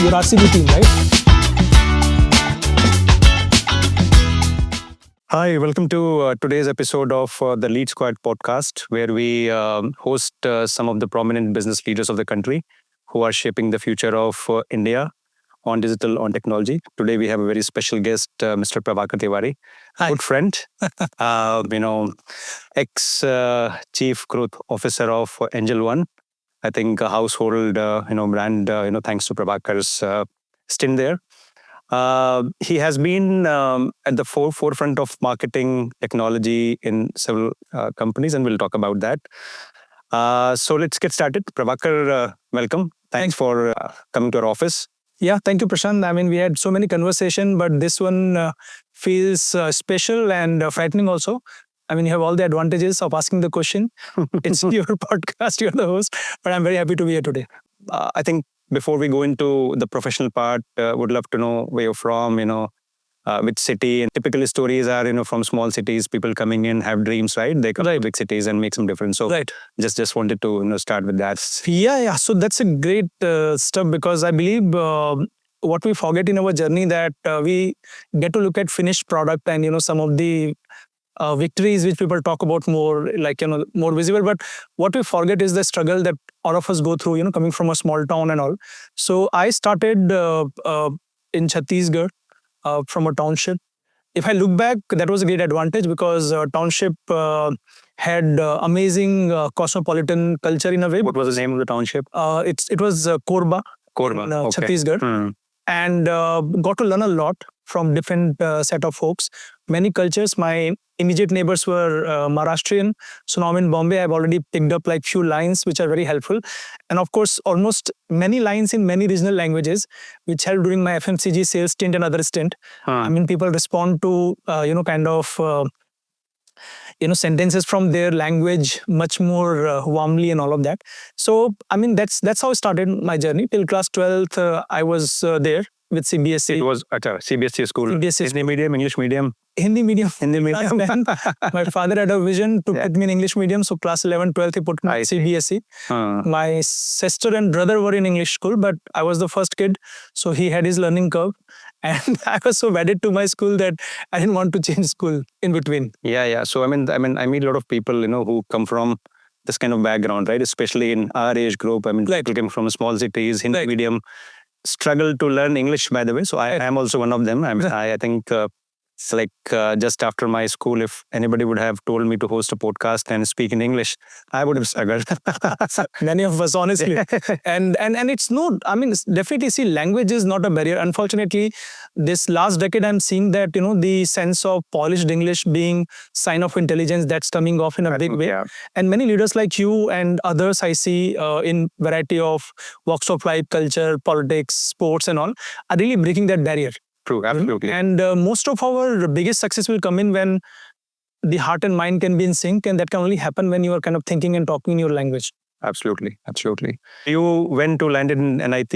your RCB team, right? Hi, welcome to today's episode of the LeadSquared Podcast, where we host some of the prominent business leaders of the country who are shaping the future of India on digital, on technology. Today, we have a very special guest, Mr. Prabhakar Tiwari, Hi. good friend, ex-chief growth officer of Angel One. I think a household, brand, thanks to Prabhakar's stint there. He has been at the forefront of marketing technology in several companies, and we'll talk about that. So let's get started. Prabhakar, welcome. Thanks for coming to our office. Yeah, thank you, Prashant. I mean, we had so many conversations, but this one feels special and frightening also. I mean, you have all the advantages of asking the question. It's your podcast, you're the host, but I'm very happy to be here today. I think before we go into the professional part, would love to know where you're from, which city. And typically stories are, from small cities, people coming in, have dreams, right? They come to big cities and make some difference. So just wanted to start with that. Yeah. So that's a great stuff, because I believe what we forget in our journey that we get to look at finished product and, some of the victories which people talk about more, more visible. But what we forget is the struggle that all of us go through, coming from a small town and all. So I started in Chhattisgarh from a township. If I look back, that was a great advantage, because township had amazing cosmopolitan culture in a way. What was the name of the township? It was Korba. Korba, okay. Chhattisgarh. And got to learn a lot from different set of folks, many cultures. My immediate neighbors were Maharashtrian. So now I'm in Bombay. I've already picked up few lines which are very helpful. And of course, almost many lines in many regional languages, which helped during my FMCG sales stint and other stint. I mean, people respond to, sentences from their language much more warmly and all of that. So, I mean, that's how I started my journey. Till class 12th, I was there with CBSE. It was at a CBSE school. CBSE Hindi medium, English medium? Hindi medium. Hindi medium. My father had a vision to put me in English medium. So class 11, 12th, he put me in CBSE. My sister and brother were in English school, but I was the first kid. So he had his learning curve. And I was so wedded to my school that I didn't want to change school in between. Yeah. So, I mean, I meet a lot of people, who come from this kind of background, right? Especially in our age group. I mean, people came from small cities, Hindi medium, struggle to learn English, by the way. So I am also one of them. I think it's just after my school, if anybody would have told me to host a podcast and speak in English, I would have struggled. Many of us, honestly. And it's no, I mean, definitely see, language is not a barrier. Unfortunately, this last decade, I'm seeing that, the sense of polished English being sign of intelligence, that's coming off in a big way. Yeah. And many leaders like you and others I see in variety of walks of life, culture, politics, sports and all, are really breaking that barrier. True, absolutely. And most of our biggest success will come in when the heart and mind can be in sync, and that can only happen when you are kind of thinking and talking in your language. Absolutely. You went to land in NIT?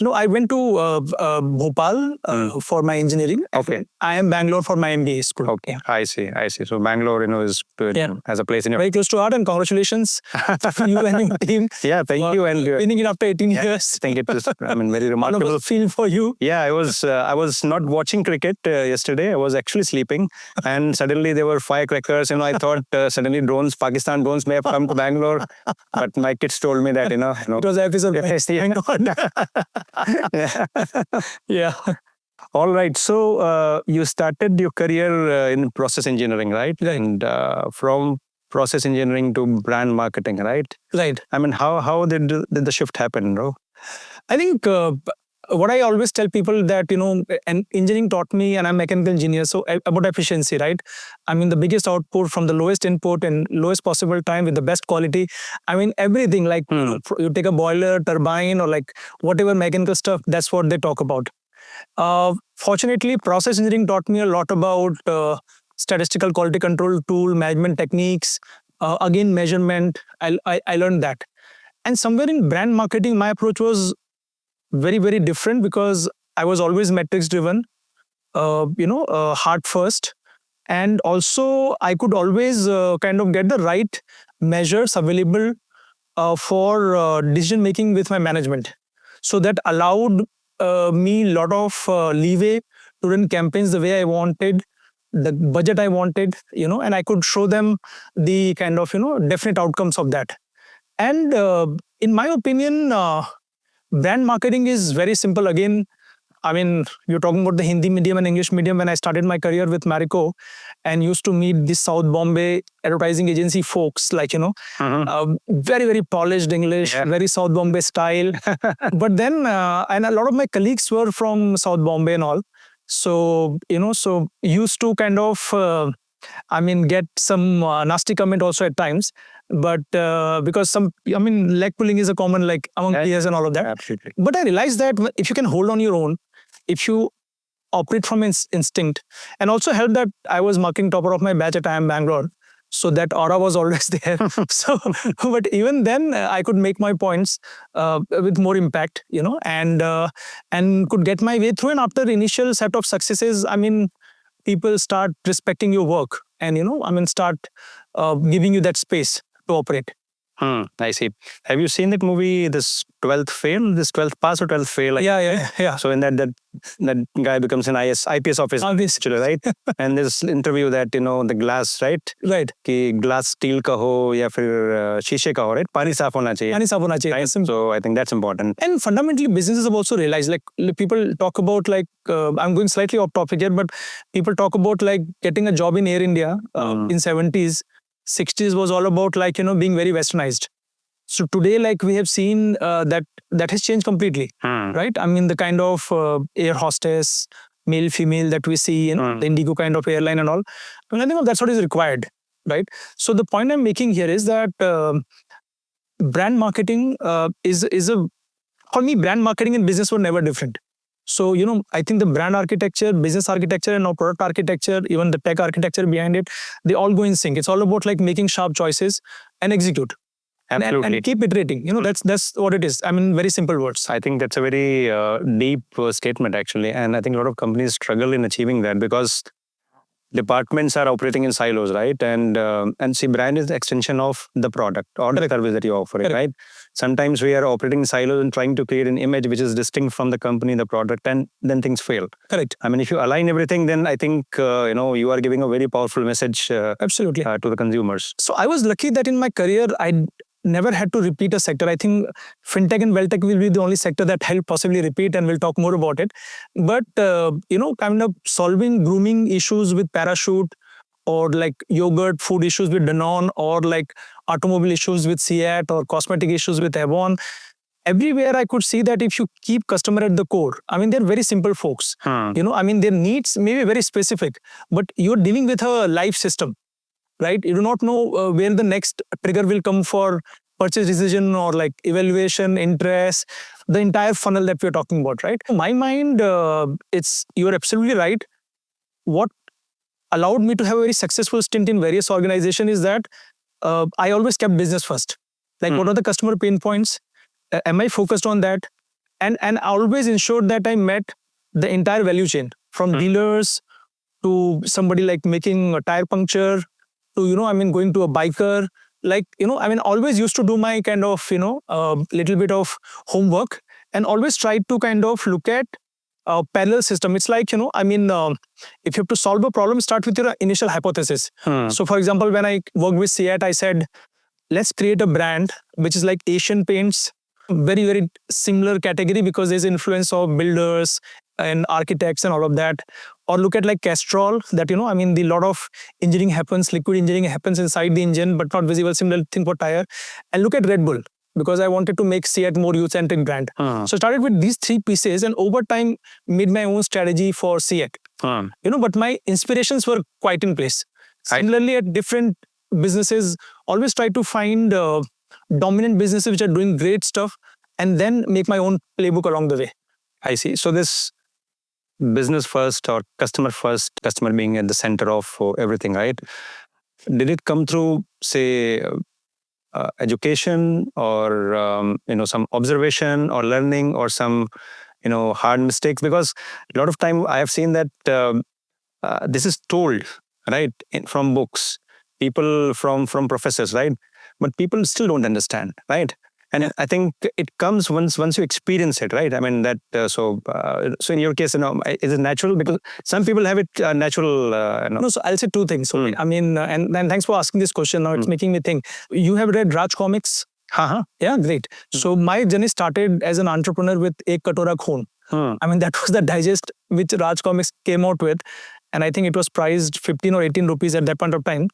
No, I went to Bhopal for my engineering. Okay. I am Bangalore for my MBA school. Okay, yeah. I see. So Bangalore, is as a place in your... Very close to heart, and congratulations to you and your team. Yeah, thank you. And winning it after 18 years. I think it was, very remarkable. Feel for you. Yeah, I was not watching cricket yesterday. I was actually sleeping, and suddenly there were firecrackers. I thought suddenly Pakistan drones may have come to Bangalore. But my kids told me that, It was an episode. Yeah. All right. So you started your career in process engineering, right? And from process engineering to brand marketing, right? Right. I mean, how did the shift happen, bro? I think what I always tell people that, and engineering taught me, and I'm a mechanical engineer, so about efficiency, right? I mean, the biggest output from the lowest input and lowest possible time with the best quality. I mean, everything you take a boiler, turbine, or whatever mechanical stuff, that's what they talk about. Fortunately, process engineering taught me a lot about statistical quality control tool, management techniques, again, measurement. I learned that. And somewhere in brand marketing, my approach was very, very different, because I was always metrics driven, heart first. And also I could always kind of get the right measures available for decision making with my management. So that allowed me a lot of leeway to run campaigns the way I wanted, the budget I wanted, and I could show them the kind of, definite outcomes of that. And in my opinion, brand marketing is very simple. Again, I mean, you're talking about the Hindi medium and English medium. When I started my career with Marico and used to meet the South Bombay advertising agency folks, like, very, very polished English, very South Bombay style. But then, and a lot of my colleagues were from South Bombay and all. So, so used to kind of, get some nasty comment also at times. But because leg pulling is a common, like among peers and all of that. Absolutely. But I realized that if you can hold on your own, if you operate from instinct, and also help that I was marking topper of my batch at IIM Bangalore, so that aura was always there. So, but even then, I could make my points with more impact, and could get my way through. And after initial set of successes, people start respecting your work, and start giving you that space to operate. I see. Have you seen that movie, this 12th fail, this 12th pass or 12th fail? Yeah. So in that guy becomes an IPS officer, actually, right? And this interview that, the glass, right? Right. कि glass steel का हो या फिर शीशे का हो, right? पानी साफ होना चाहिए. पानी साफ होना चाहिए. Right? So I think that's important. And fundamentally, businesses have also realized, like people talk about, like I'm going slightly off topic here, but people talk about like getting a job in Air India in 70s. 60s was all about like, being very westernized. So today, like we have seen that has changed completely, right? The kind of air hostess, male, female that we see in the Indigo kind of airline and all. I think that's what is required, right? So the point I'm making here is that brand marketing for me, brand marketing and business were never different. So, I think the brand architecture, business architecture, and now product architecture, even the tech architecture behind it, they all go in sync. It's all about like making sharp choices and execute. Absolutely. And keep iterating. That's what it is. Very simple words. I think that's a very deep statement, actually. And I think a lot of companies struggle in achieving that because departments are operating in silos, right? And see, brand is the extension of the product or the service that you're offering, right? Sometimes we are operating in silos and trying to create an image which is distinct from the company, the product, and then things fail. Correct. If you align everything, then I think, you are giving a very powerful message absolutely to the consumers. So I was lucky that in my career, I never had to repeat a sector. I think fintech and wealth tech will be the only sector that I'll possibly repeat, and we'll talk more about it. But, kind of solving grooming issues with Parachute, or like yogurt food issues with Danone, or like automobile issues with Seat, or cosmetic issues with Avon. Everywhere I could see that if you keep customer at the core, they're very simple folks. Their needs may be very specific, but you're dealing with a life system, right? You do not know where the next trigger will come for purchase decision or like evaluation, interest, the entire funnel that we're talking about, right? In my mind, you're absolutely right. What allowed me to have a very successful stint in various organizations is that I always kept business first. Like, what are the customer pain points? Am I focused on that? And I always ensured that I met the entire value chain, from dealers to somebody like making a tire puncture to, going to a biker. Like, always used to do my kind of, little bit of homework, and always tried to kind of look at a parallel system. It's like, if you have to solve a problem, start with your initial hypothesis. So, for example, when I worked with Seat, I said, let's create a brand which is like Asian paints, very, very similar category because there's influence of builders and architects and all of that. Or look at like Castrol, that, the lot of engineering happens, liquid engineering happens inside the engine, but not visible, similar thing for tire. And look at Red Bull, because I wanted to make Seat more youth-centric brand. So I started with these three pieces, and over time made my own strategy for Seat. But my inspirations were quite in place. Similarly, at different businesses, always try to find dominant businesses which are doing great stuff, and then make my own playbook along the way. I see. So this business first or customer first, customer being at the center of everything, right? Did it come through, say, education or, some observation or learning or some, hard mistakes? Because a lot of time I have seen that this is told, right, from books, people from professors, right? But people still don't understand, right? And I think it comes once you experience it, right? I mean that. So in your case, is it natural? Because some people have it natural. No, so I'll say two things. So, I mean, and thanks for asking this question. Now it's making me think. You have read Raj comics? Yeah, great. So my journey started as an entrepreneur with Ek Katora Khoon. I mean, that was the digest which Raj Comics came out with. And I think it was priced 15 or 18 rupees at that point of time.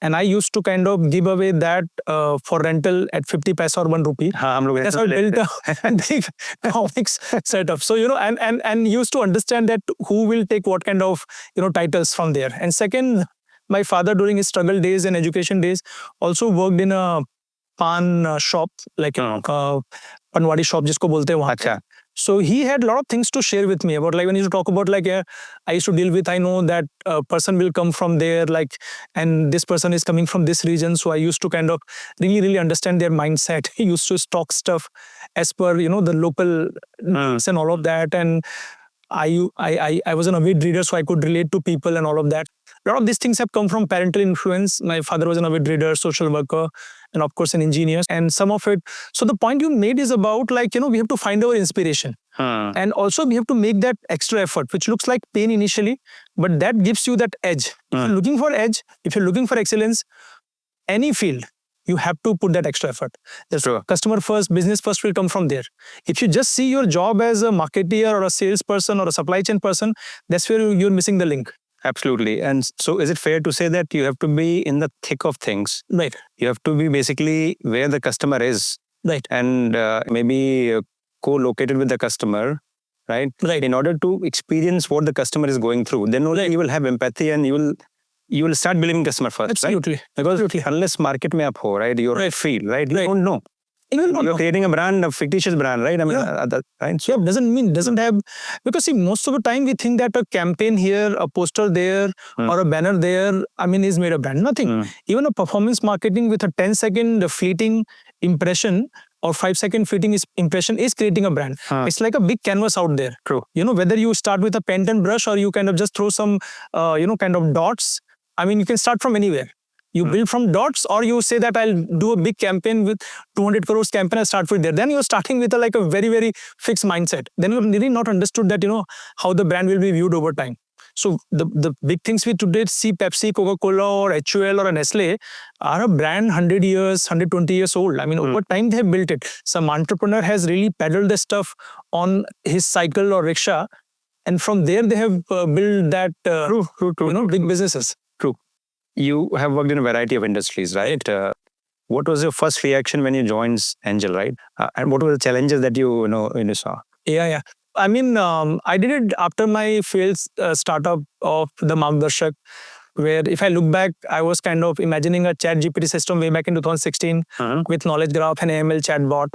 And I used to kind of give away that for rental at 50 paisa or 1 rupee. That's how I built a big comics setup. So, and used to understand that who will take what kind of, titles from there. And second, my father during his struggle days and education days also worked in a pan shop, like, panwadi shop, jisko bolte hai wahan pe. So he had a lot of things to share with me about, like, when he used to talk about, like, I used to deal with, I know that a person will come from there, like, and this person is coming from this region. So I used to kind of really, really understand their mindset. He used to stock stuff as per, the local needs and all of that. And I was an avid reader, so I could relate to people and all of that. A lot of these things have come from parental influence. My father was an avid reader, social worker, and of course an engineer. And some of it. So the point you made is about, like, we have to find our inspiration. And also we have to make that extra effort, which looks like pain initially, but that gives you that edge. If you're looking for edge, if you're looking for excellence, any field, you have to put that extra effort. Customer first, business first will come from there. If you just see your job as a marketeer or a salesperson or a supply chain person, that's where you're missing the link. Absolutely. And so is it fair to say that you have to be in the thick of things? Right. You have to be basically where the customer is. Right. And maybe co-located with the customer, right? Right. In order to experience what the customer is going through, then only you will have empathy and you will start believing customer first. Absolutely. Right? Because unless market mein aap ho, right, your field, right, you don't know. You're creating a brand, a fictitious brand, right? I mean, right? So, doesn't have, because see, most of the time we think that a campaign here, a poster there, or a banner there, I mean, is made a brand. Nothing. Even a performance marketing with a 10-second fleeting impression or 5-second fleeting impression is creating a brand. It's like a big canvas out there. True. Whether you start with a pen and brush or you kind of just throw some, kind of dots. I mean, you can start from anywhere. You build from dots, or you say that I'll do a big campaign with 200 crores campaign, I'll start with there. Then you're starting with a very, very fixed mindset. Then you've really not understood that, how the brand will be viewed over time. So the big things we today see, Pepsi, Coca-Cola or HUL or a Nestle, are a brand 100 years, 120 years old. I mean, over time they have built it. Some entrepreneur has really peddled the stuff on his cycle or rickshaw. And from there they have built that, big businesses. True. You have worked in a variety of industries, right? What was your first reaction when you joined Angel, right? And what were the challenges that you saw? Yeah. I mean, I did it after my failed startup of the Margdarshak, where if I look back, I was kind of imagining a chat GPT system way back in 2016 with knowledge graph and AML chatbot,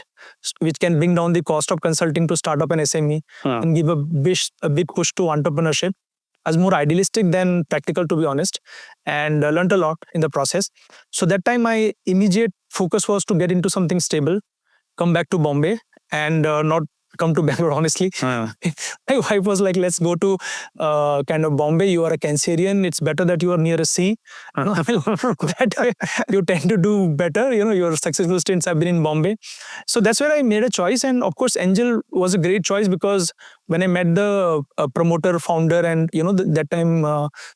which can bring down the cost of consulting to startup and SME and give a big push to entrepreneurship. I was more idealistic than practical, to be honest, and learned a lot in the process. So that time, my immediate focus was to get into something stable, come back to Bombay, and not come to Bangalore, honestly. My wife was like, let's go to kind of Bombay. You are a Cancerian. It's better that you are near a sea. That way, you tend to do better. Your successful stints have been in Bombay. So that's where I made a choice. And of course, Angel was a great choice because when I met the promoter, founder, and, that time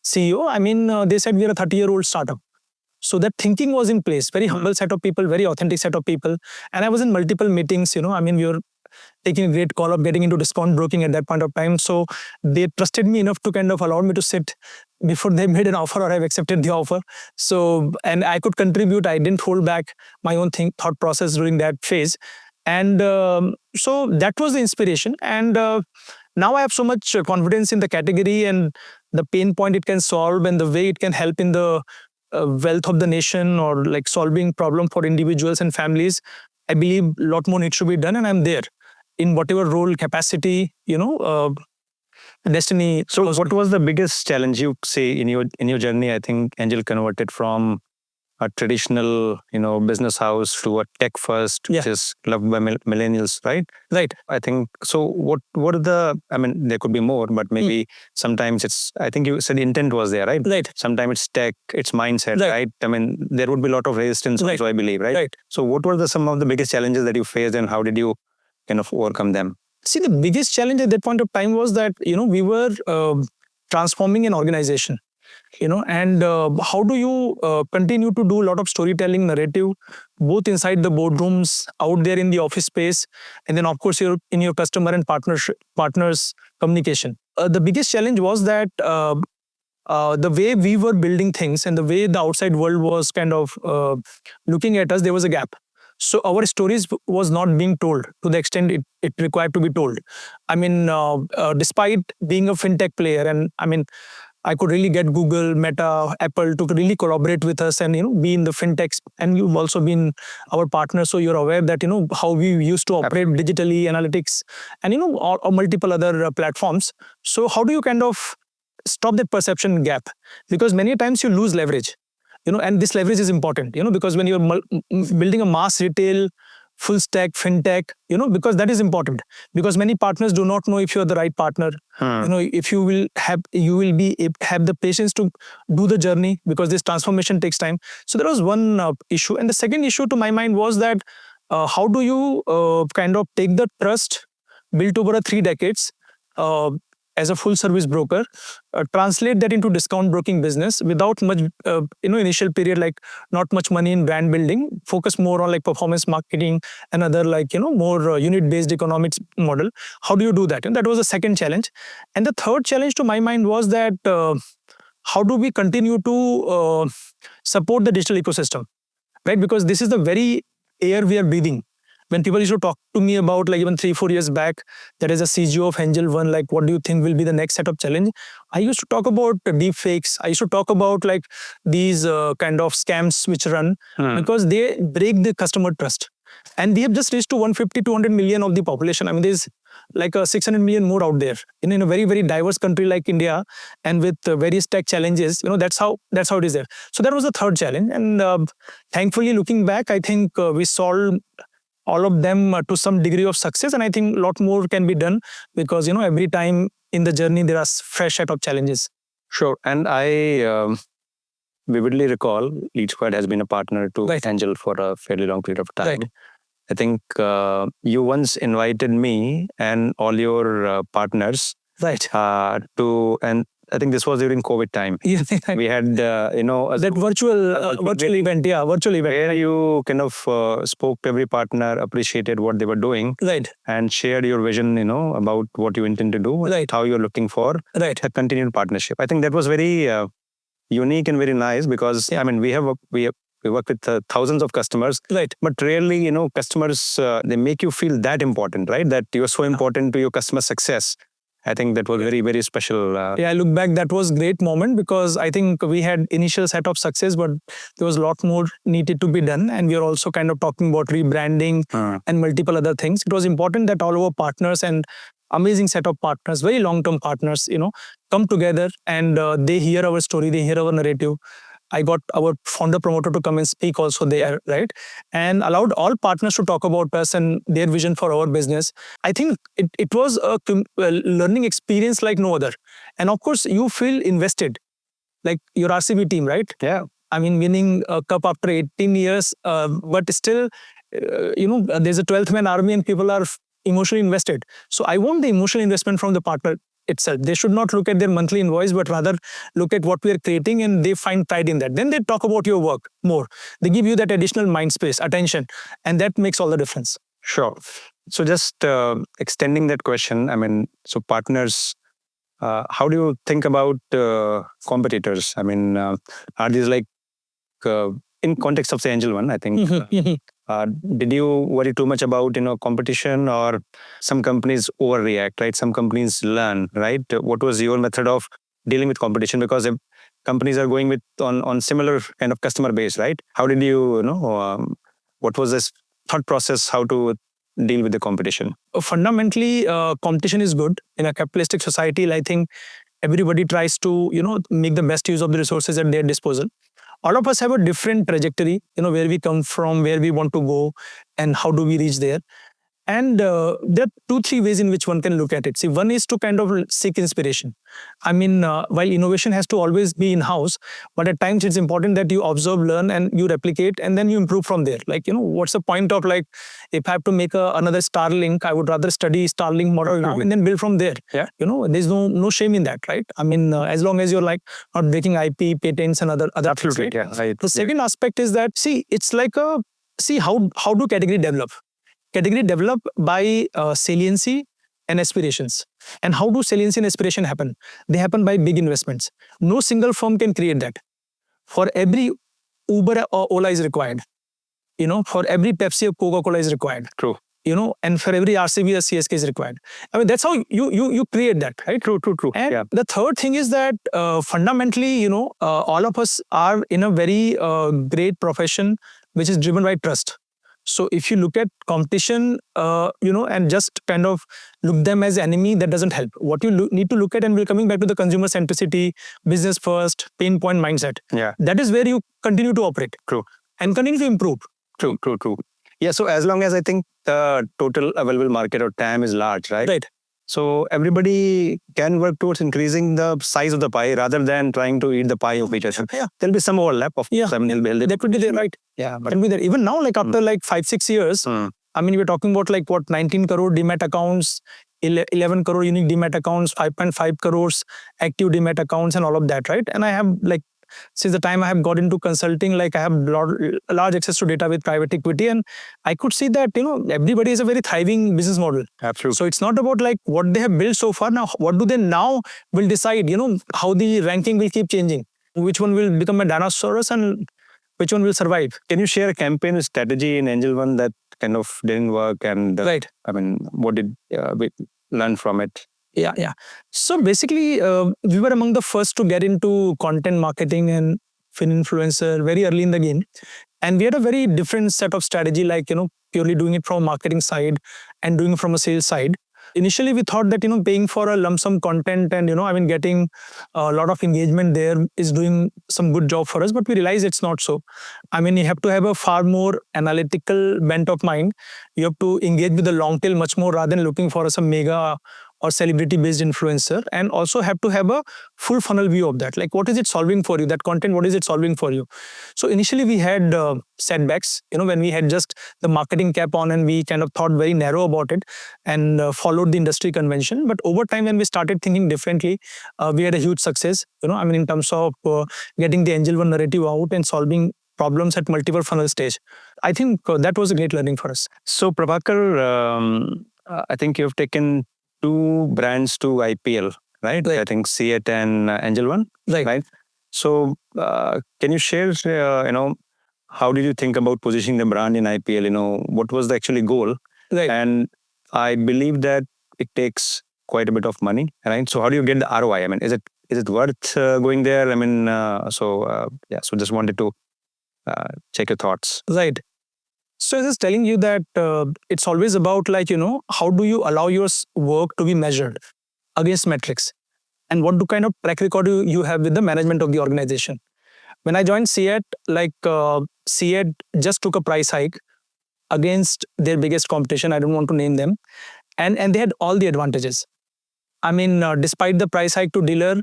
CEO, I mean, they said we are a 30-year-old startup. So that thinking was in place. Very humble set of people, very authentic set of people. And I was in multiple meetings, I mean, we were taking a great call of getting into discount broking at that point of time. So they trusted me enough to kind of allow me to sit before they made an offer or I've accepted the offer. So, and I could contribute. I didn't hold back my own thought process during that phase. And so that was the inspiration. And now I have so much confidence in the category and the pain point it can solve and the way it can help in the wealth of the nation or like solving problem for individuals and families. I believe a lot more needs to be done, and I'm there in whatever role, capacity, destiny. So what was the biggest challenge you say in your journey? I think Angel converted from a traditional, business house to a tech first, which is loved by millennials, right? Right. I think so. What are the? I mean, there could be more, but maybe sometimes it's. I think you said intent was there, right? Right. Sometimes it's tech, it's mindset, right? I mean, there would be a lot of resistance, also, I believe, right? Right. So, what were some of the biggest challenges that you faced, and how did you kind of overcome them? See, the biggest challenge at that point of time was that we were transforming an organization. And how do you continue to do a lot of storytelling narrative, both inside the boardrooms, out there in the office space, and then of course in your customer and partners communication. The biggest challenge was that the way we were building things and the way the outside world was kind of looking at us, there was a gap. So our stories was not being told to the extent it required to be told. I mean, despite being a fintech player, and I mean, I could really get Google, Meta, Apple to really collaborate with us and be in the fintechs, and you've also been our partner, so you're aware that how we used to operate digitally, analytics, and or multiple other platforms. So how do you kind of stop that perception gap? Because many times you lose leverage, and this leverage is important, because when you're building a mass retail full stack fintech, because that is important, because many partners do not know if you're the right partner, if you will have the patience to do the journey, because this transformation takes time. So there was one issue, and the second issue to my mind was that how do you kind of take the trust built over 3 decades as a full service broker, translate that into discount broking business without much, initial period, like not much money in brand building, focus more on like performance marketing and other more unit-based economics model. How do you do that? And that was the second challenge. And the third challenge to my mind was that how do we continue to support the digital ecosystem, right? Because this is the very air we are breathing. When people used to talk to me about, like even 3-4 years back, that is a CGO of Angel One, like what do you think will be the next set of challenge? I used to talk about deep fakes. I used to talk about like these kind of scams which run because they break the customer trust. And we have just reached to 150-200 million of the population. I mean, there's like 600 million more out there in a very, very diverse country like India, and with various tech challenges. That's how it is there. So that was the third challenge. And thankfully, looking back, I think we solved all of them to some degree of success, and I think a lot more can be done, because every time in the journey there are fresh set of challenges. Sure. And I vividly recall LeadSquared has been a partner to Angel for a fairly long period of time. Right. I think you once invited me and all your partners to, and I think this was during COVID time. We had, that virtual event. Yeah, virtual event. Where you kind of spoke to every partner, appreciated what they were doing, and shared your vision, about what you intend to do, how you're looking for a continued partnership. I think that was very unique and very nice, because I mean, we work with thousands of customers, but rarely, customers, they make you feel that important, right? That you're so important to your customer success. I think that was very, very special. Yeah, I look back, that was a great moment, because I think we had initial set of success, but there was a lot more needed to be done. And we are also kind of talking about rebranding and multiple other things. It was important that all our partners, and amazing set of partners, very long-term partners, come together and they hear our story, they hear our narrative. I got our founder promoter to come and speak also there, right? And allowed all partners to talk about us and their vision for our business. I think it was a learning experience like no other. And of course, you feel invested, like your RCB team, right? Yeah. I mean, winning a cup after 18 years, but still, there's a 12th man army and people are emotionally invested. So I want the emotional investment from the partner itself. They should not look at their monthly invoice, but rather look at what we are creating, and they find pride in that. Then they talk about your work more. They give you that additional mind space, attention, and that makes all the difference. Sure. So just extending that question, I mean, so partners, how do you think about competitors? I mean, are these like, in context of the Angel One, I think, did you worry too much about, competition, or some companies overreact, right? Some companies learn, right? What was your method of dealing with competition? Because if companies are going with on similar kind of customer base, right? How did you, what was this thought process, how to deal with the competition? Fundamentally, competition is good. In a capitalistic society, I think everybody tries to, make the best use of the resources at their disposal. all of us have a different trajectory, where we come from, where we want to go, and how do we reach there. And there are 2-3 ways in which one can look at it. See, one is to kind of seek inspiration. I mean, while innovation has to always be in-house, but at times it's important that you observe, learn, and you replicate, and then you improve from there. Like, what's the point of, like, if I have to make another Starlink, I would rather study Starlink model now and then build from there. Yeah. There's no shame in that, right? I mean, as long as you're like not breaking IP, patents, and other Absolutely, things, right? yeah. Right. The second aspect is that, see, it's like how do category develop? Category develop by saliency and aspirations. And how do saliency and aspiration happen? They happen by big investments. No single firm can create that. For every Uber or Ola is required. For every Pepsi or Coca-Cola is required. True. And for every RCB or CSK is required. I mean, that's how you create that, right? True. And Yeah. the third thing is that fundamentally, all of us are in a very great profession which is driven by trust. So if you look at competition, and just kind of look them as enemy, that doesn't help. What you need to look at, and we're coming back to the consumer centricity, business first, pain point mindset. Yeah. That is where you continue to operate. True. And continue to improve. True. Yeah, so as long as I think the total available market or TAM is large, right? Right. So everybody can work towards increasing the size of the pie rather than trying to eat the pie of each other. Yeah. There'll be some overlap of Yeah. some healthy. That could be there, right? Yeah, but Can be there. Even now, like after like 5-6 years, I mean, we're talking about like 19 crore demat accounts, 11 crore unique demat accounts, 5.5 crores active demat accounts, and all of that, right? And I have like, since the time I have got into consulting, like I have large access to data with private equity, and I could see that, everybody is a very thriving business model. absolutely. So it's not about like what they have built so far. Now, what do they now will decide, how the ranking will keep changing. Which one will become a dinosaurus and which one will survive. Can you share a campaign strategy in Angel One that kind of didn't work? And Right. I mean, what did we learn from it? Yeah. So basically, we were among the first to get into content marketing and influencer very early in the game. And we had a very different set of strategy, like, purely doing it from a marketing side and doing it from a sales side. Initially, we thought that, paying for a lump sum content and, getting a lot of engagement there is doing some good job for us. But we realized it's not so. I mean, you have to have a far more analytical bent of mind. You have to engage with the long tail much more rather than looking for some mega or celebrity-based influencer, and also have to have a full funnel view of that. Like, what is it solving for you? That content, what is it solving for you? So initially, we had setbacks, when we had just the marketing cap on, and we kind of thought very narrow about it and followed the industry convention. But over time, when we started thinking differently, we had a huge success, in terms of getting the Angel One narrative out and solving problems at multiple funnel stage. I think that was a great learning for us. So, Prabhakar, I think you've taken 2 brands to IPL, right? I think See It and Angel One, Right. So, can you share, how did you think about positioning the brand in IPL? What was the actually goal? Right. And I believe that it takes quite a bit of money, right? So, how do you get the ROI? I mean, is it worth going there? I mean, so just wanted to check your thoughts. Right. So I was telling you that it's always about like, how do you allow your work to be measured against metrics? And what do kind of track record you have with the management of the organization? When I joined CET, CET just took a price hike against their biggest competition. I don't want to name them. And they had all the advantages. I mean, despite the price hike to dealer,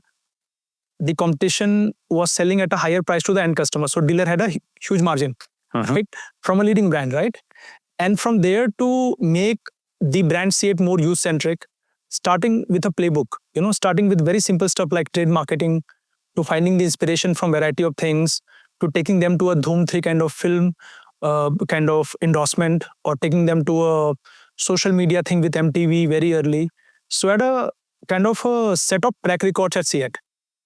the competition was selling at a higher price to the end customer. So dealer had a huge margin. Right? From a leading brand, right? And from there to make the brand see it more use-centric, starting with a playbook, starting with very simple stuff like trade marketing, to finding the inspiration from variety of things, to taking them to a Dhoom 3 kind of film, kind of endorsement, or taking them to a social media thing with MTV very early. So I had a kind of a set of track records at CET.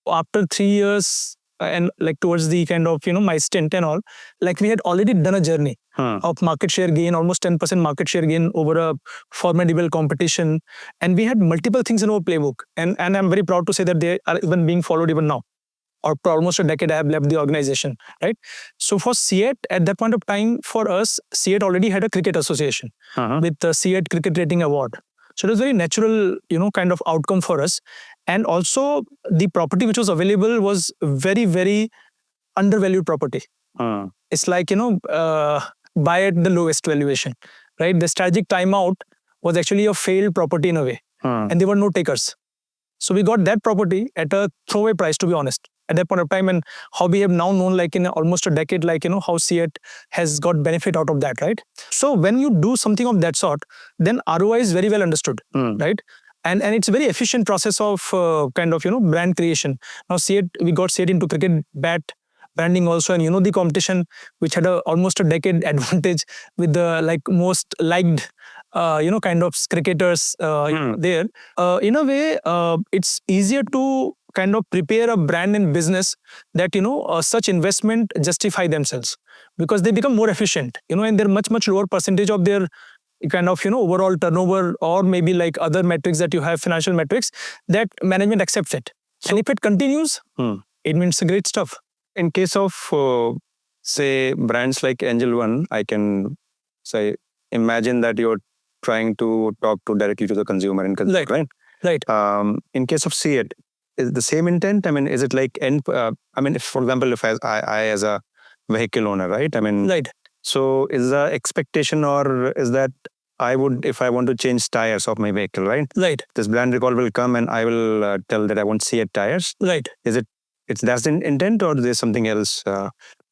After 3 years, and like towards the kind of, my stint and all, like we had already done a journey of market share gain, almost 10% market share gain over a formidable competition. And we had multiple things in our playbook. And I'm very proud to say that they are even being followed even now. Or for almost a decade, I have left the organization, right? So for CET, at that point of time, for us, CET already had a cricket association with the CET Cricket Rating Award. So it was very natural, kind of outcome for us. And also the property which was available was very, very undervalued property. Hmm. It's like, buy at the lowest valuation, right? The strategic timeout was actually a failed property in a way, and there were no takers. So we got that property at a throwaway price, to be honest, at that point of time. And how we have now known, like in almost a decade, like, how CET has got benefit out of that, right? So when you do something of that sort, then ROI is very well understood, right? And it's a very efficient process of brand creation. Now we got CET into cricket bat branding also, and the competition, which had almost a decade advantage with the most liked cricketers there. In a way, it's easier to kind of prepare a brand and business that such investment justify themselves, because they become more efficient, and they're much lower percentage of their kind of overall turnover, or maybe like other metrics that you have, financial metrics, that management accepts it. And if it continues, it means great stuff. In case of say brands like Angel One, I can say imagine that you're trying to talk to directly to the consumer and consumer, right? In case of CET, is the same intent? I mean, is it like if, for example, if I as a vehicle owner, right? I mean, right. So is the expectation, or is that if I want to change tires of my vehicle, right? Right. This brand recall will come and I will tell that I want CET tires. Right. That's the intent, or there's something else?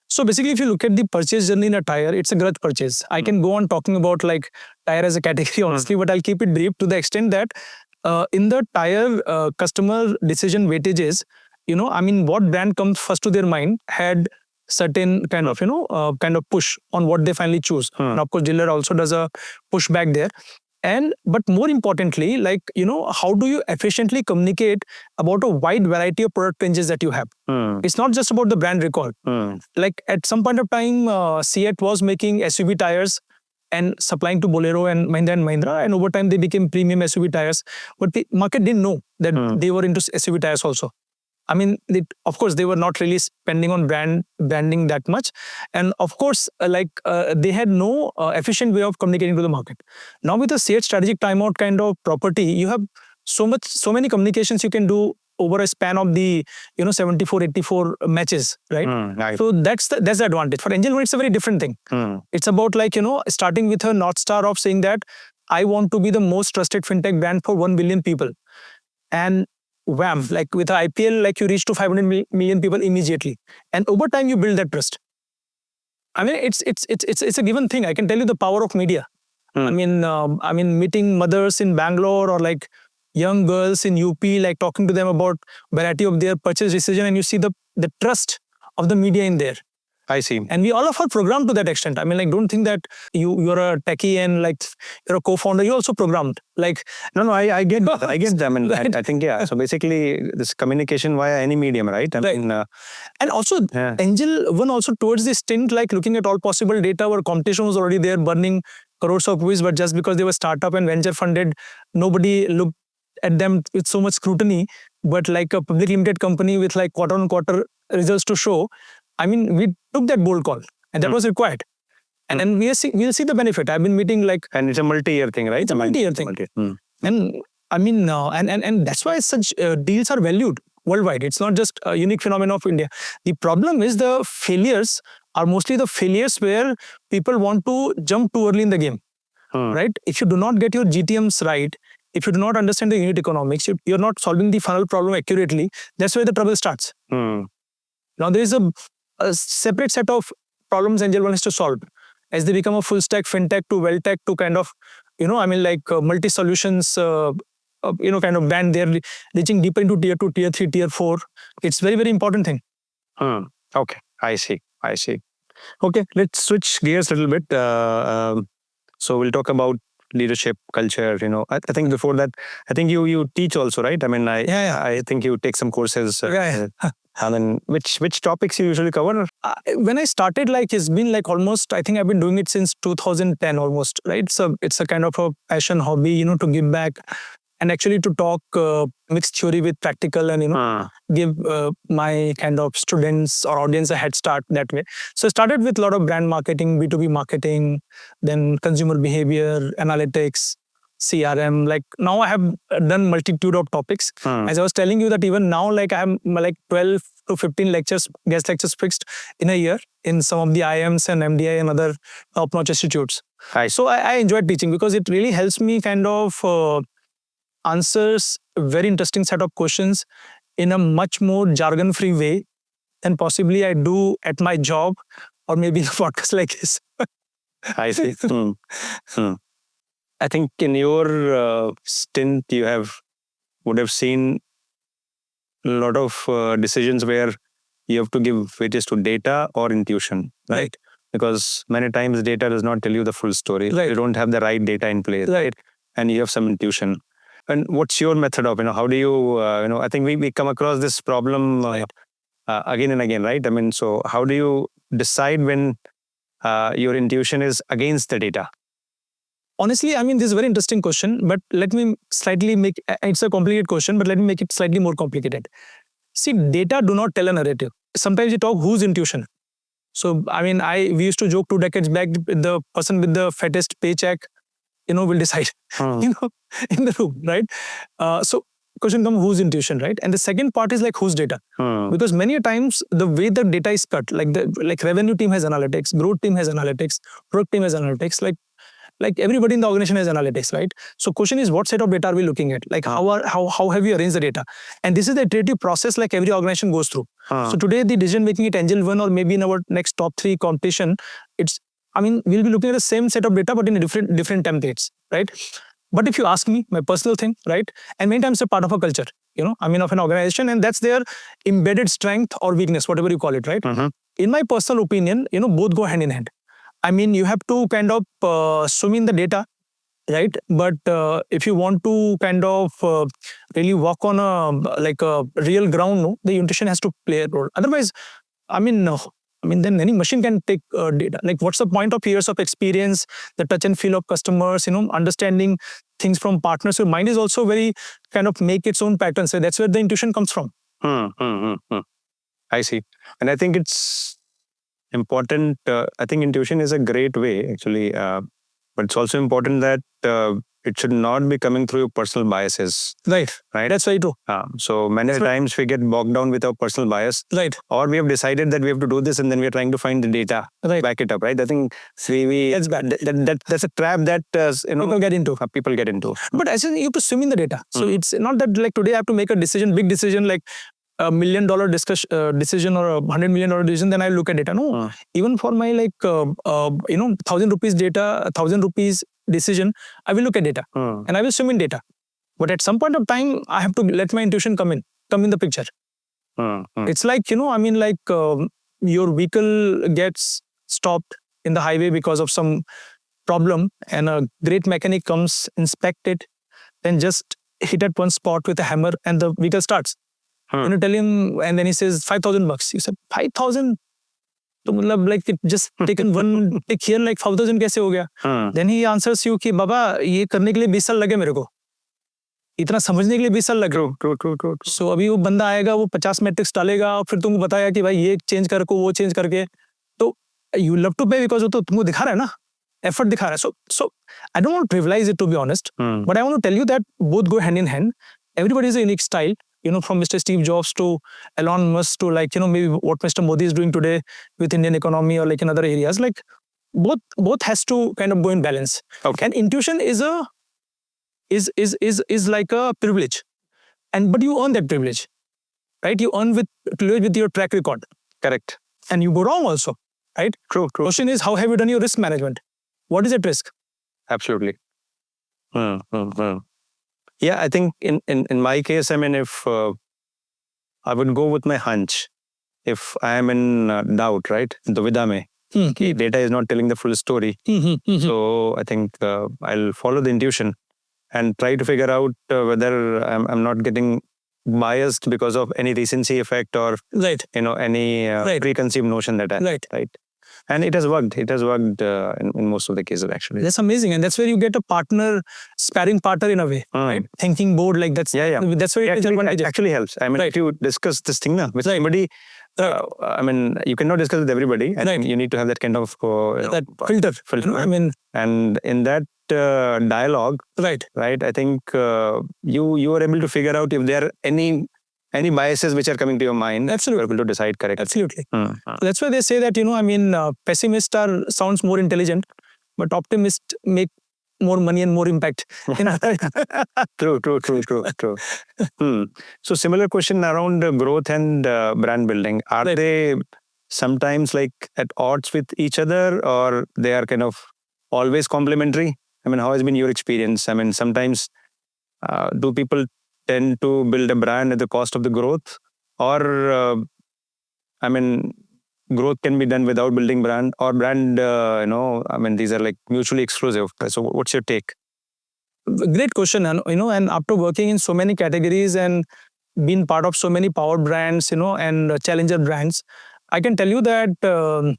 So basically, if you look at the purchase journey in a tire, it's a growth purchase. I can go on talking about like tire as a category, honestly, but I'll keep it brief to the extent that in the tire customer decision weightages, what brand comes first to their mind had certain kind of push on what they finally choose. And of course, dealer also does a pushback there. But more importantly, how do you efficiently communicate about a wide variety of product ranges that you have? It's not just about the brand recall. Like at some point of time, CET was making SUV tires and supplying to Bolero and Mahindra, and over time they became premium SUV tires. But the market didn't know that they were into SUV tires also. I mean, of course, they were not really spending on branding that much. And of course, they had no efficient way of communicating to the market. Now with a CET strategic timeout kind of property, you have so many communications you can do over a span of the 74, 84 matches, right? Right. So that's the advantage. For Angel One, it's a very different thing. It's about starting with a North Star of saying that I want to be the most trusted fintech brand for 1 billion people. And wham, like with IPL, you reach to 500 million people immediately. And over time, you build that trust. I mean, it's a given thing. I can tell you the power of media. I mean, meeting mothers in Bangalore or like young girls in UP, like talking to them about variety of their purchase decision, and you see the trust of the media in there. I see. And we all of are programmed to that extent. I mean, don't think that you're a techie and you're a co-founder. You're also programmed. No, I get that. I get them. And right. I think, yeah. So basically, this communication via any medium, right? And also, Angel One also towards this stint, looking at all possible data, where competition was already there, burning crores of rupees, but just because they were startup and venture funded, nobody looked at them with so much scrutiny. But like a public limited company with quarter-on-quarter results to show, I mean, we took that bold call, and that was required. And then we'll see the benefit. I've been meeting And it's a multi-year thing, right? It's a multi-year thing. And I mean, and that's why such deals are valued worldwide. It's not just a unique phenomenon of India. The problem is the failures are mostly the failures where people want to jump too early in the game, right? If you do not get your GTMs right, if you do not understand the unit economics, you're not solving the funnel problem accurately, that's where the trouble starts. Now, there is a separate set of problems Angel One has to solve as they become a full stack fintech to wealth tech to kind of, multi solutions, kind of band. They're reaching deeper into tier 2, tier 3, tier 4. It's very, very important thing. Okay, I see. Okay, let's switch gears a little bit. So we'll talk about leadership, culture. I think before that, I think you teach also, right? I mean, I think you take some courses. And then which topics you usually cover? When I started, it's been almost, I think I've been doing it since 2010 almost, right? So it's a kind of a passion, hobby, to give back and actually to talk mixed theory with practical and, give my kind of students or audience a head start that way. So I started with a lot of brand marketing, B2B marketing, then consumer behavior, analytics, CRM. Like now I have done multitude of topics. As I was telling you that even now, like I have like 12 to 15 lectures, guest lectures fixed in a year in some of the IIMs and MDI and other top-notch institutes. So I enjoy teaching because it really helps me kind of answers a very interesting set of questions in a much more jargon-free way than possibly I do at my job or maybe in a podcast like this. I see. I think in your stint, you would have seen a lot of decisions where you have to give weightage to data or intuition, right? Because many times data does not tell you the full story. You don't have the right data in place, right? And you have some intuition. And what's your method of, how do you, I think we come across this problem again and again, right? I mean, so how do you decide when your intuition is against the data? Honestly, I mean, this is a very interesting question, but let me slightly make, it's a complicated question, but let me make it slightly more complicated. See, data do not tell a narrative. Sometimes you talk whose intuition. So, I mean, we used to joke 2 decades back, the person with the fattest paycheck, will decide, in the room, right? So, question comes, whose intuition, right? And the second part is like, whose data? Because many times, the way the data is cut, like revenue team has analytics, growth team has analytics, product team has analytics, like everybody in the organization has analytics, right? So question is, what set of data are we looking at? Like how have you arranged the data? And this is the iterative process like every organization goes through. So today the decision making at Angel 1 or maybe in our next top 3 competition, we'll be looking at the same set of data but in a different templates, right? But if you ask me, my personal thing, right? And many times it's a part of a culture, of an organization, and that's their embedded strength or weakness, whatever you call it, right? In my personal opinion, both go hand in hand. I mean, you have to kind of swim in the data, right? But if you want to kind of really walk on a real ground, the intuition has to play a role. Otherwise, then any machine can take data. Like, what's the point of years of experience, the touch and feel of customers, understanding things from partners? Your mind is also very kind of make its own patterns. So that's where the intuition comes from. I see. And I think it's important. I think intuition is a great way, actually. But it's also important that it should not be coming through your personal biases. Right. That's very true. So many times we get bogged down with our personal bias. Right. Or we have decided that we have to do this and then we are trying to find the data, back it up, right? I think that's bad. That's a trap that people get into. But as you have to swim in the data. So it's not that like today I have to make a decision, big decision, like $1 million decision or $100 million decision, then I look at data. No, even for my 1,000 rupees data, 1,000 rupees decision, I will look at data and I will swim in data. But at some point of time, I have to let my intuition come in the picture. It's like, your vehicle gets stopped in the highway because of some problem and a great mechanic comes, inspect it, then just hit at one spot with a hammer and the vehicle starts. You tell him, and then he says $5,000. You said 5,000? So, like it just taken one tick here, like 5,000 कैसे हो गया? Then he answers you कि बाबा ये करने के लिए 20 साल लगे मेरे को, इतना समझने के लिए 20 साल लगे. True. So अभी वो बंदा आएगा, वो 50 मैट्रिक्स डालेगा और फिर तुमको बताया कि भाई ये चेंज करको, वो चेंज करके, तो you love to pay because वो तो तुमको दिखा रहा है ना, effort दिखा रहा है. So I don't want to trivialize it, to be honest, but I want to tell you that both go hand in hand. Everybody has a unique style. From Mr. Steve Jobs to Elon Musk to maybe what Mr. Modi is doing today with Indian economy or in other areas, like both has to kind of go in balance. Okay. And intuition is like a privilege, but you earn that privilege, right? You earn with your track record. Correct. And you go wrong also, right? True. Question is, how have you done your risk management? What is at risk? Absolutely. Yeah, I think in my case, I mean, if I would go with my hunch, if I am in doubt, right? Duvida mein, data is not telling the full story. So I think I'll follow the intuition and try to figure out whether I'm not getting biased because of any recency effect or any preconceived notion that I right. And it has worked. It has worked in most of the cases, actually. That's amazing. And that's where you get a partner, sparring partner in a way, right? Thinking board, like that's... Yeah. That's where it actually helps. I mean, if you discuss this thing with somebody, I mean, you cannot discuss with everybody. I think you need to have that kind of... that filter. I mean... And in that dialogue, Right. I think you are able to figure out if there are any biases which are coming to your mind. Absolutely. You're able to decide correctly. Absolutely. That's why they say that, pessimists sounds more intelligent, but optimists make more money and more impact. True. So similar question around growth and brand building. Are they sometimes like at odds with each other, or they are kind of always complementary? I mean, how has been your experience? I mean, sometimes do people tend to build a brand at the cost of the growth, or I mean, growth can be done without building brand, or brand, I mean, these are like mutually exclusive. So what's your take? Great question. And, and after working in so many categories and being part of so many power brands, and challenger brands, I can tell you that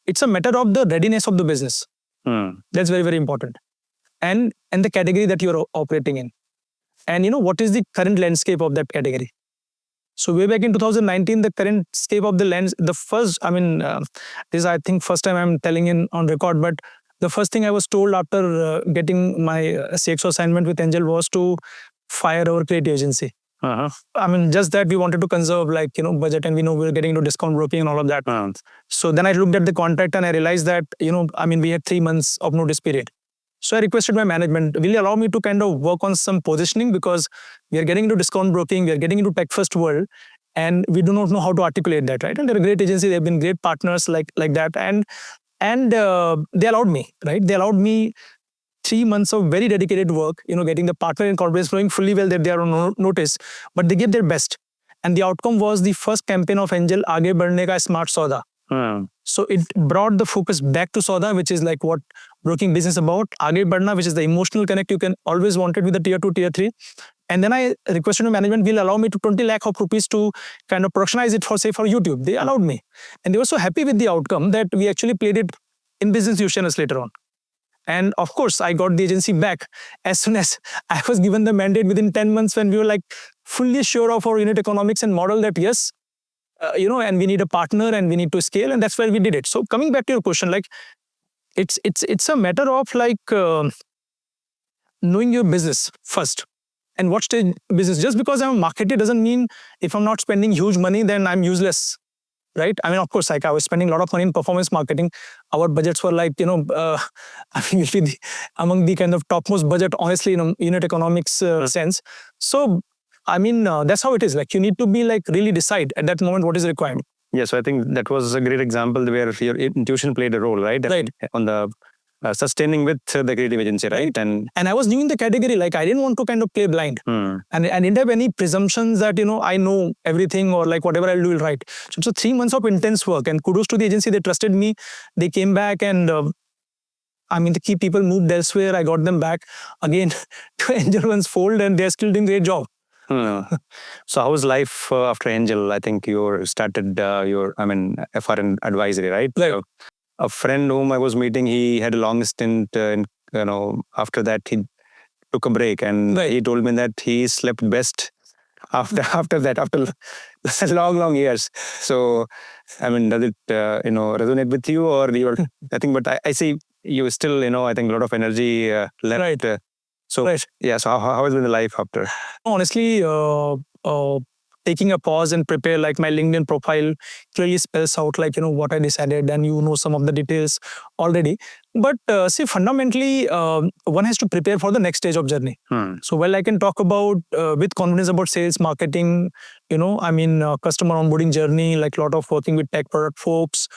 it's a matter of the readiness of the business. That's very, very important. And the category that you're operating in. And, what is the current landscape of that category? So way back in 2019, the current scape of the first, this is, I think, first time I'm telling in on record, but the first thing I was told after getting my CXO assignment with Angel was to fire our creative agency. I mean, just that we wanted to conserve budget, and we know we're getting into discount broking and all of that. So then I looked at the contract and I realized that, we had 3 months of notice period. So I requested my management, will you allow me to kind of work on some positioning, because we are getting into discount broking, we are getting into tech first world, and we do not know how to articulate that, right? And they're a great agency, they've been great partners like that. And they allowed me, right? They allowed me 3 months of very dedicated work, getting the partner and corporates knowing fully well that they are on notice, but they gave their best. And the outcome was the first campaign of Angel, Aage Badhne Ka Smart Sauda. So it brought the focus back to Sauda, which is like what broking business about. Aage Badhna, which is the emotional connect you can always wanted with the tier 2, tier 3. And then I requested to management, will allow me to 20 lakh of rupees to kind of productionize it for YouTube. They allowed me. And they were so happy with the outcome that we actually played it in business use channels later on. And of course, I got the agency back as soon as I was given the mandate within 10 months, when we were like fully sure of our unit economics and model that yes, and we need a partner and we need to scale, and that's where we did it. So coming back to your question, like it's a matter of knowing your business first and what stage business. Just because I'm a marketer doesn't mean if I'm not spending huge money, then I'm useless, right? I mean, of course, I was spending a lot of money in performance marketing. Our budgets were we'll be among the kind of topmost budget, honestly, in unit economics sense. So that's how it is. You need to be really decide at that moment what is required. Yeah, so I think that was a great example where your intuition played a role, right? Right. On the sustaining with the creative agency, right? And I was new in the category. I didn't want to kind of play blind. And I didn't have any presumptions that, I know everything or whatever I'll do will right. So it's 3 months of intense work, and kudos to the agency. They trusted me. They came back, and the key people moved elsewhere. I got them back again to Angel One's fold, and they're still doing a great job. So how was life after Angel? I think you started your FRN advisory, right? So a friend whom I was meeting, he had a long stint, after that he took a break, and he told me that he slept best after long years. So does it resonate with you, or you're but I see you still I think a lot of energy left. Right. So how has been the life after? Honestly, taking a pause and prepare, my LinkedIn profile clearly spells out what I decided, and some of the details already. But fundamentally, one has to prepare for the next stage of journey. So I can talk about with confidence about sales, marketing, customer onboarding journey, a lot of working with tech product folks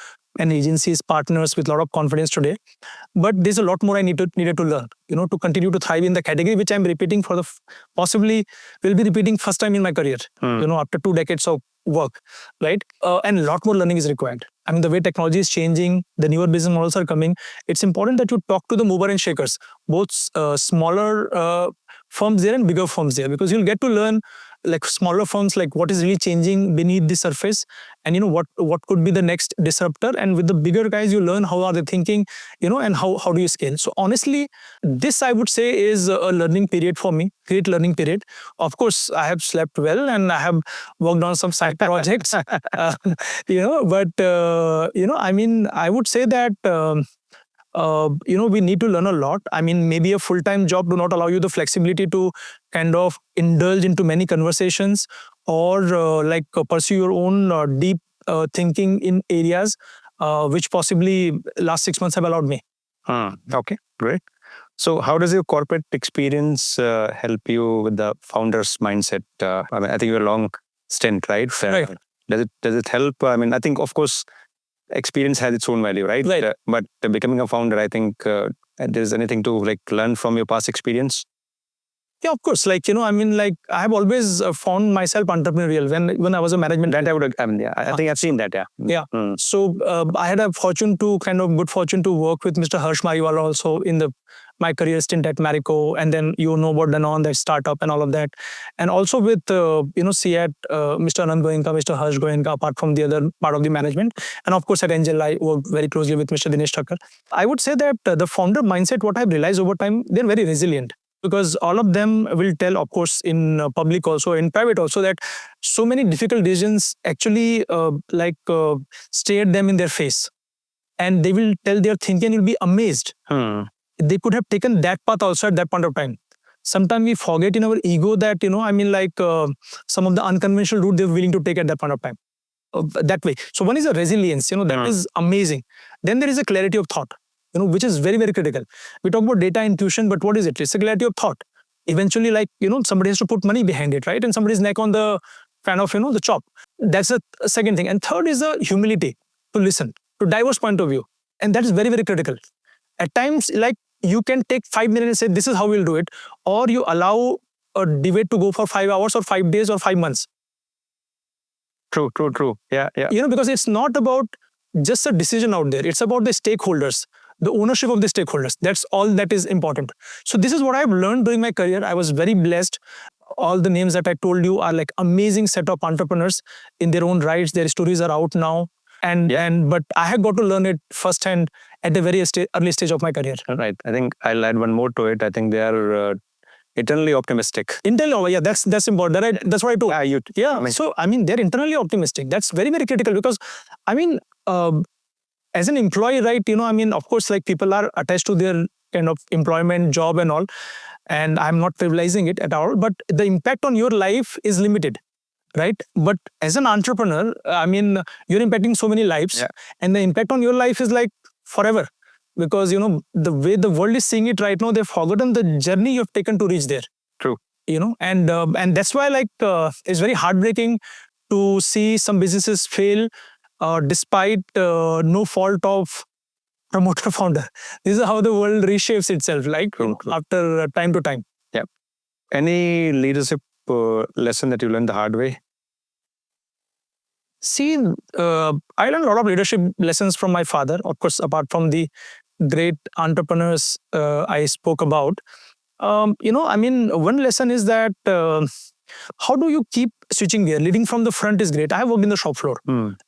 and agencies, partners with a lot of confidence today. But there's a lot more I needed to learn, to continue to thrive in the category, which I'm repeating possibly will be repeating first time in my career, after 2 decades of work, right? And a lot more learning is required. The way technology is changing, the newer business models are coming. It's important that you talk to the mover and shakers, both smaller firms there and bigger firms there, because you'll get to learn smaller firms, what is really changing beneath the surface, and what could be the next disruptor. And with the bigger guys, you learn how are they thinking, and how do you scale. So honestly, this I would say is a learning period for me, great learning period. Of course, I have slept well and I have worked on some side projects, but I would say that we need to learn a lot. I mean, maybe a full-time job do not allow you the flexibility to kind of indulge into many conversations or pursue your own deep thinking in areas which possibly last 6 months have allowed me. Okay, great. So how does your corporate experience help you with the founder's mindset? I mean, I think you're a long stint, right? Right. Does it help? I mean, I think, of course, experience has its own value, right? Right. But becoming a founder, I think there's anything to learn from your past experience. Yeah, of course. I have always found myself entrepreneurial when I was a management. That I would. I mean, I think I've seen that. Yeah. Yeah. So I had a good fortune to work with Mr. Harsh Mariwala also in my career stint at Marico, and then about Danone, that startup and all of that, and also with CAT, Mr. Anand Goenka, Mr. Harsh Goenka, apart from the other part of the management, and of course at Angel I worked very closely with Mr. Dinesh Thakkar. I would say that the founder mindset, what I've realized over time, they're very resilient. Because all of them will tell, of course, in public also, in private also, that so many difficult decisions actually stare them in their face. And they will tell their thinking and you'll be amazed. They could have taken that path also at that point of time. Sometimes we forget in our ego that, some of the unconventional route they're willing to take at that point of time. That way. So one is a resilience, that is amazing. Then there is a clarity of thought. Which is very, very critical. We talk about data intuition, but what is it? It's a clarity of thought. Eventually, somebody has to put money behind it, right? And somebody's neck on the kind of, the chop. That's a second thing. And third is the humility to listen to diverse point of view. And that is very, very critical. At times, you can take 5 minutes and say, this is how we'll do it. Or you allow a debate to go for 5 hours or 5 days or 5 months. True. Yeah. Because it's not about just a decision out there. It's about the stakeholders. The ownership of the stakeholders. That's all that is important. So this is what I've learned during my career. I was very blessed. All the names that I told you are amazing set of entrepreneurs in their own rights. Their stories are out now. But I have got to learn it firsthand at a very early stage of my career. Right. I think I'll add one more to it. I think they are internally optimistic. Yeah, that's important. That's what I told. Yeah. So they're internally optimistic. That's very, very critical because as an employee, right, of course, people are attached to their kind of employment, job and all, and I'm not trivializing it at all, but the impact on your life is limited, right? But as an entrepreneur, you're impacting so many lives, and the impact on your life is forever, because, the way the world is seeing it right now, they've forgotten the journey you've taken to reach there. True. And that's why, it's very heartbreaking to see some businesses fail, despite no fault of promoter founder. This is how the world reshapes itself, after time to time. Yeah. Any leadership lesson that you learned the hard way? See, I learned a lot of leadership lessons from my father, of course, apart from the great entrepreneurs I spoke about. One lesson is that how do you keep switching gear? Leading from the front is great. I have worked in the shop floor,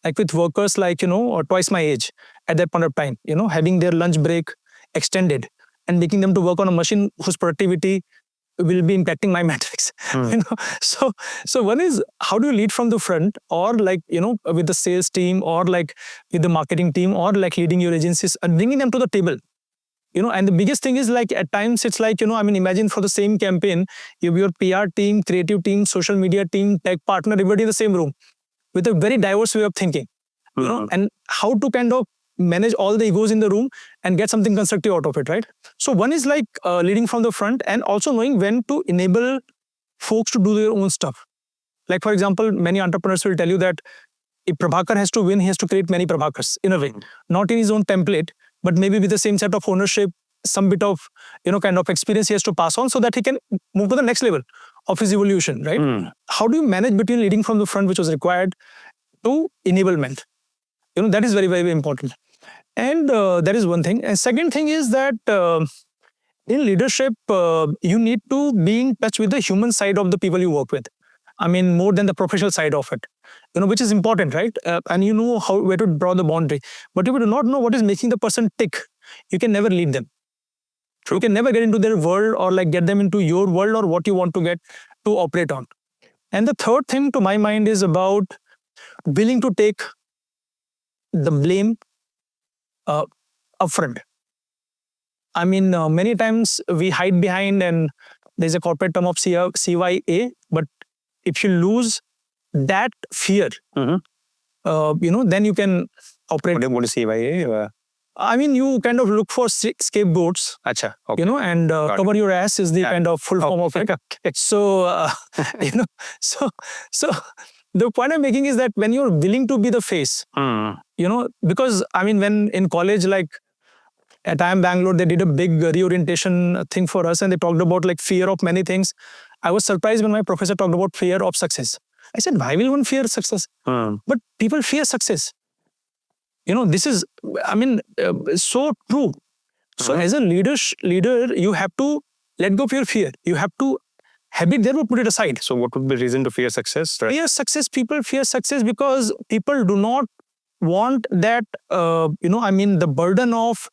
with workers twice my age at that point of time, having their lunch break extended and making them to work on a machine whose productivity will be impacting my metrics. So one is, how do you lead from the front, or with the sales team, or with the marketing team, or leading your agencies and bringing them to the table. And the biggest thing is at times it's imagine for the same campaign, you have your PR team, creative team, social media team, tech partner, everybody in the same room with a very diverse way of thinking, and how to kind of manage all the egos in the room and get something constructive out of it, right? So one is leading from the front, and also knowing when to enable folks to do their own stuff. For example, many entrepreneurs will tell you that if Prabhakar has to win, he has to create many Prabhakars in a way, not in his own template, but maybe with the same set of ownership, some bit of, kind of experience he has to pass on so that he can move to the next level of his evolution, right? How do you manage between leading from the front, which was required, to enablement? That is very, very important. And that is one thing. And second thing is that in leadership, you need to be in touch with the human side of the people you work with. More than the professional side of it, which is important, right? And where to draw the boundary. But if you do not know what is making the person tick, you can never lead them. True. You can never get into their world or get them into your world or what you want to get to operate on. And the third thing to my mind is about willing to take the blame upfront. I mean, many times we hide behind, and there's a corporate term of CYA, but if you lose that fear, then you can operate. What is CYA? I mean, you kind of look for scapegoats, Acha, okay. And cover your ass is the kind of full form of it. Okay. So, so the point I'm making is that when you're willing to be the face, because I mean, when in college, like at IIM Bangalore, they did a big reorientation thing for us, and they talked about like fear of many things. I was surprised when my professor talked about fear of success. I said, why will one fear success? But people fear success. This is, I mean, so true. So as a leader, you have to let go of your fear. You have to have it there, but put it aside. So what would be the reason to fear success? Right? People fear success because people do not want that, the burden of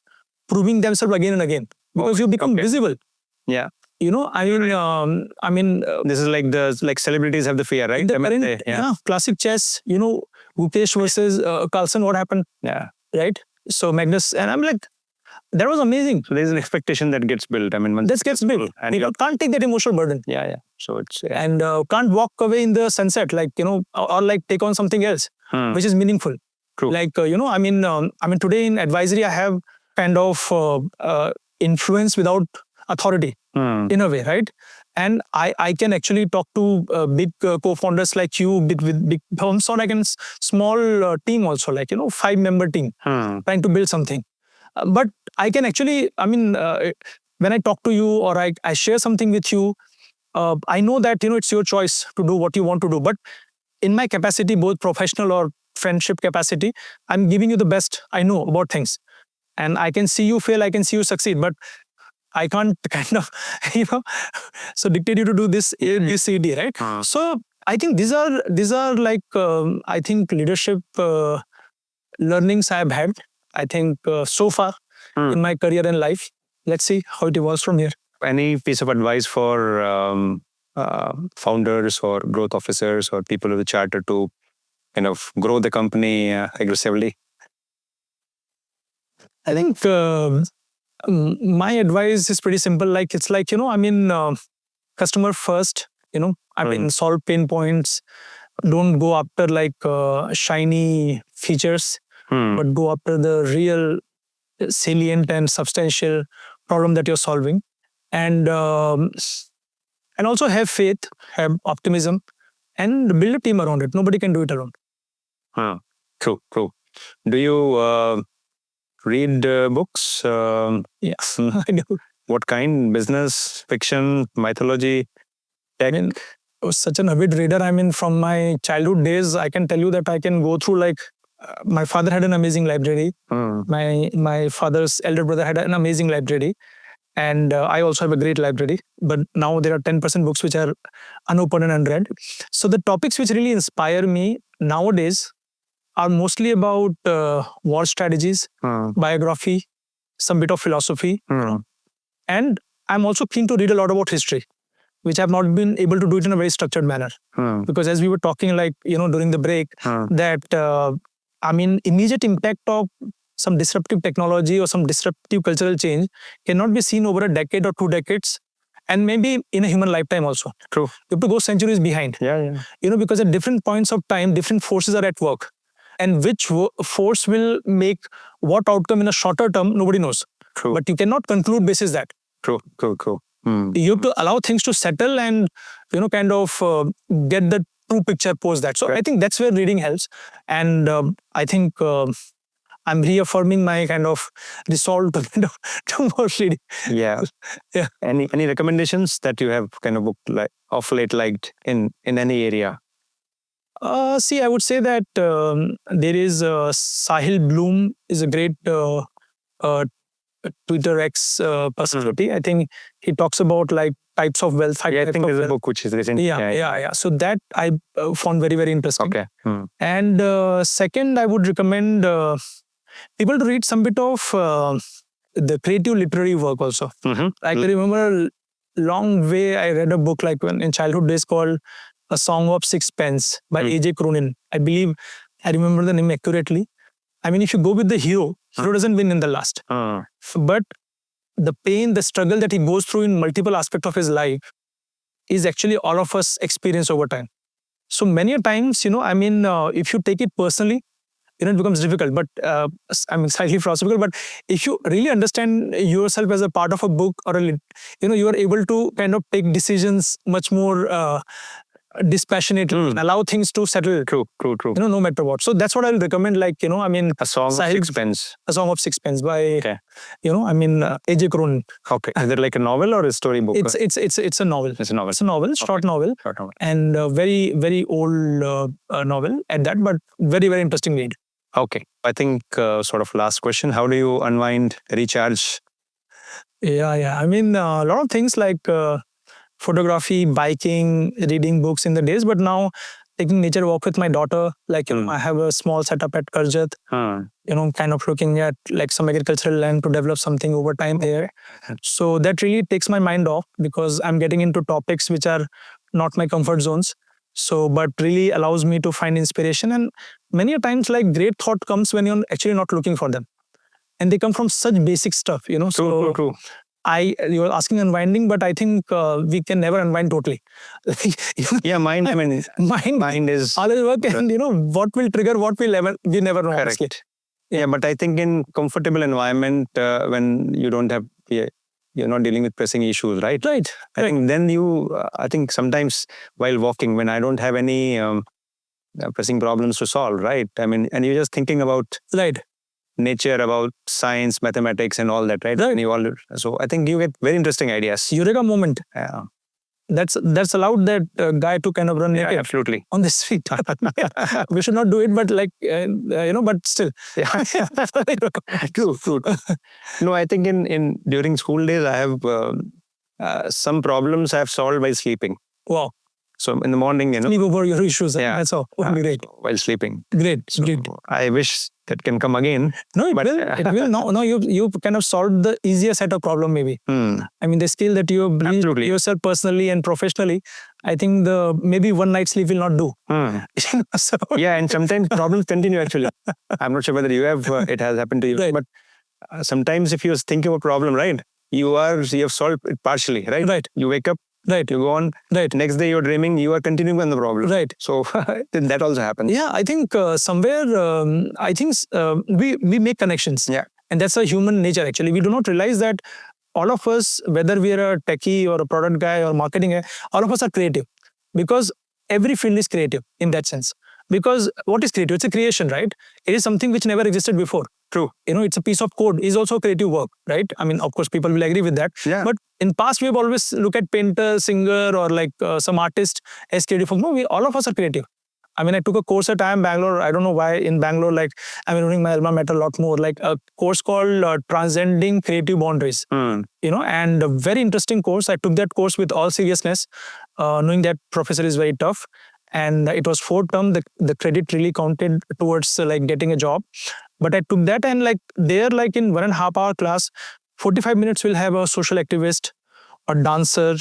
proving themselves again and again. Because you become visible. Yeah. This is like celebrities have the fear, right? Classic chess, Gukesh versus Carlsen, what happened? Yeah. Right? So Magnus, and I'm like, that was amazing. So there's an expectation that gets built. I mean, this gets built. And people can't take that emotional burden. Yeah. So it's... And can't walk away in the sunset, like, or like take on something else, which is meaningful. True. Like, today in advisory, I have kind of influence without authority in a way, right? And I can actually talk to big co-founders like you with big firms, or like a small team also, like, 5-member team trying to build something. But I can actually, when I talk to you or I share something with you, I know that, it's your choice to do what you want to do. But in my capacity, both professional or friendship capacity, I'm giving you the best I know about things. And I can see you fail, I can see you succeed, but I can't kind of, so dictate you to do this A, B, C, D, right? So I think these are like, I think leadership learnings I have had, I think so far in my career and life. Let's see how it evolves from here. Any piece of advice for founders or growth officers or people with a charter to kind of grow the company aggressively? I think my advice is pretty simple. Like, it's like, customer first, solve pain points. Don't go after like shiny features, but go after the real salient and substantial problem that you're solving. And also have faith, have optimism, and build a team around it. Nobody can do it alone. True. Do you read books? Yes, I do. What kind? Business, fiction, mythology, tech? I was such an avid reader. From my childhood days, I can tell you that I can go through like, my father had an amazing library. My father's elder brother had an amazing library. And I also have a great library. But now there are 10% books which are unopened and unread. So the topics which really inspire me nowadays are mostly about war strategies, biography, some bit of philosophy. And I'm also keen to read a lot about history, which I've not been able to do it in a very structured manner. Because as we were talking, like, during the break, that, immediate impact of some disruptive technology or some disruptive cultural change cannot be seen over a decade or 2 decades, and maybe in a human lifetime also. True. You have to go centuries behind. Yeah. Because at different points of time, different forces are at work. And which force will make what outcome in a shorter term, nobody knows. True. But you cannot conclude basis that. True. You have to allow things to settle and, kind of get the true picture post that. So I think that's where reading helps. And I think I'm reaffirming my kind of resolve to more reading. Yeah. Any recommendations that you have kind of booked like of late liked in any area? I would say that there is Sahil Bloom is a great Twitter X personality. I think he talks about like types of wealth. I think there's a book which is recent. Yeah. So that I found very, very interesting. Okay. And second, I would recommend people to read some bit of the creative literary work also. Like I remember a long way I read a book like when in childhood days called A Song of Sixpence by A.J. Cronin. I believe I remember the name accurately. If you go with the hero doesn't win in the last. But the pain, the struggle that he goes through in multiple aspects of his life is actually all of us experience over time. So many a times, if you take it personally, it becomes difficult, but slightly philosophical. But if you really understand yourself as a part of a book or you are able to kind of take decisions much more dispassionately and allow things to settle. True. No matter what. So that's what I'll recommend. A Song of Sixpence. A Song of Sixpence by, A.J. Cronin. Okay. Is it like a novel or a storybook? It's a novel. It's a novel. It's a novel, short novel, and a very, very old novel at that, but very, very interesting read. Okay. I think sort of last question. How do you unwind, recharge? Yeah. A lot of things like photography, biking, reading books in the days, but now taking nature walk with my daughter. I have a small setup at Karjat, kind of looking at like some agricultural land to develop something over time here. So that really takes my mind off because I'm getting into topics which are not my comfort zones. So, but really allows me to find inspiration. And many a times, like, great thought comes when you're actually not looking for them. And they come from such basic stuff, True. You were asking unwinding, but I think we can never unwind totally. Yeah, mind is other work, and what will trigger what we never know. Correct. Yeah, but I think in comfortable environment when you don't have you're not dealing with pressing issues, right? Right. I think then I think sometimes while walking, when I don't have any pressing problems to solve, right? And you're just thinking about nature, about science, mathematics, and all that, right? So I think you get very interesting ideas. Eureka moment. Yeah. That's allowed that guy to kind of run naked absolutely on the street. We should not do it, but but still. Yeah. True. No, I think in during school days, I have some problems I have solved by sleeping. Wow. So in the morning, sleep over your issues. Yeah. That's all. Great. While sleeping. Great. I wish that can come again. No, it will. No, you kind of solved the easier set of problem maybe. The skill that you have built yourself personally and professionally, I think maybe one night sleep will not do. So, yeah, and sometimes problems continue actually. I'm not sure whether you have it has happened to you, right. but sometimes if you think of a problem, right, you have solved it partially, right? Right. You wake up. Right. You go on. Right. Next day you're dreaming, you are continuing on the problem. Right. So then that also happens. Yeah, I think somewhere, we make connections. Yeah. And that's a human nature actually. We do not realize that all of us, whether we are a techie or a product guy or marketing guy, all of us are creative. Because every field is creative in that sense. Because what is creative? It's a creation, right? It is something which never existed before. True. It's a piece of code. Is also creative work, right? Of course, people will agree with that. Yeah. But in past, we've always looked at painter, singer, or like some artist as creative. No, all of us are creative. I took a course at IIM Bangalore. I don't know why in Bangalore, I'm learning my alma mater a lot more. Like a course called Transcending Creative Boundaries. And a very interesting course. I took that course with all seriousness, knowing that professor is very tough. And it was 4 term. The credit really counted towards getting a job. But I took that and in 1.5 hour class, 45 minutes we'll have a social activist or dancer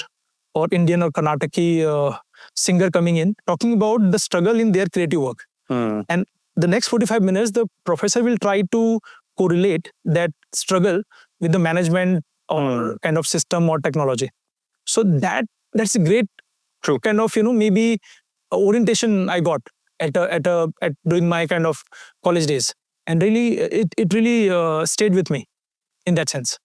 or Indian or Karnataki singer coming in, talking about the struggle in their creative work. And the next 45 minutes, the professor will try to correlate that struggle with the management or kind of system or technology. So that's a great kind of, maybe orientation I got at during my kind of college days. And really, it really stayed with me in that sense.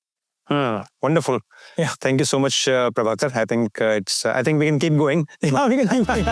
Wonderful. Yeah. Thank you so much, Prabhakar. I think we can keep going. Yeah, we can keep going.